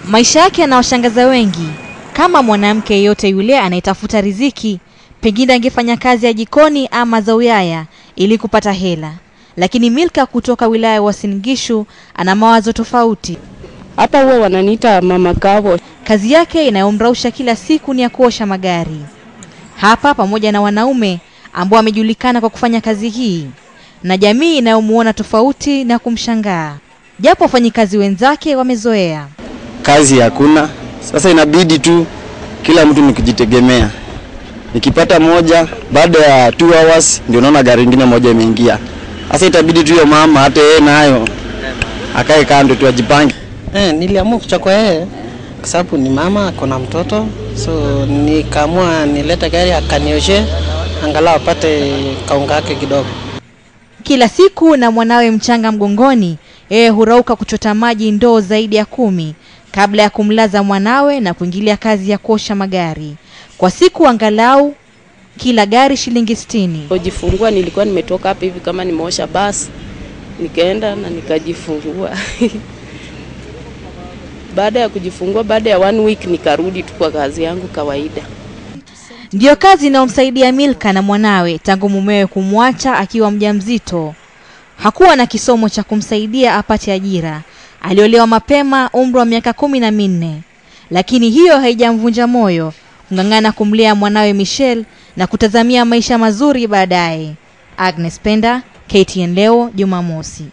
Maisha yake yanawashangaza wengi. Kama mwanamke yeyote yule anayetafuta riziki, pengine angefanya kazi ya jikoni ama za uyaya ili kupata hela. Lakini Milka kutoka wilaya ya Uasin Gishu ana mawazo tofauti. Hata huwa wananiita mama Kavo. Kazi yake inayomrausha kila siku ni ya kuosha magari. Hapa pamoja na wanaume ambao wamejulikana kwa kufanya kazi hii, na jamii inayomuona tofauti na kumshangaa. Japo wafanyikazi wenzake wamezoea. Kazi hakuna. Sasa inabidi tu kila mtu nikijitegemea. Nikipata moja baada ya 2 hours ndio naona gari lingine moja imeingia. Sasa itabidi tu hiyo mama hata yeye nayo akae kando tu ajipange. Niliamua kuchukua yeye kwa sababu ni mama akona mtoto, so nikaamua nilete gari akanioshe angalau apate kaunga yake kidogo. Kila siku na mwanawe mchanga mgongoni, yeye hurauka kuchota maji ndoo zaidi ya 10 kabla ya kumlaza mwanawe na kuingilia kazi ya kuosha magari. Kwa siku angalau kila gari shilingi 60. Kujifungua nilikuwa nimetoka hapa hivi kama nimeosha basi. Nikaenda na nikajifungua. Baada ya kujifungua, baada ya 1 week nikarudi tu kwa kazi yangu kawaida. Ndio kazi inayomsaidia Milka na mwanawe tangu mumewe kumwacha akiwa mjamzito. Hakuwa na kisomo cha kumsaidia apate ajira. Aliolewa mapema umri wa miaka 14. Lakini hiyo haijamvunja moyo kung'ang'ana kumlea mwanawe Michelle na kutazamia maisha mazuri baadaye. Agnes Penda, KTN leo Jumamosi.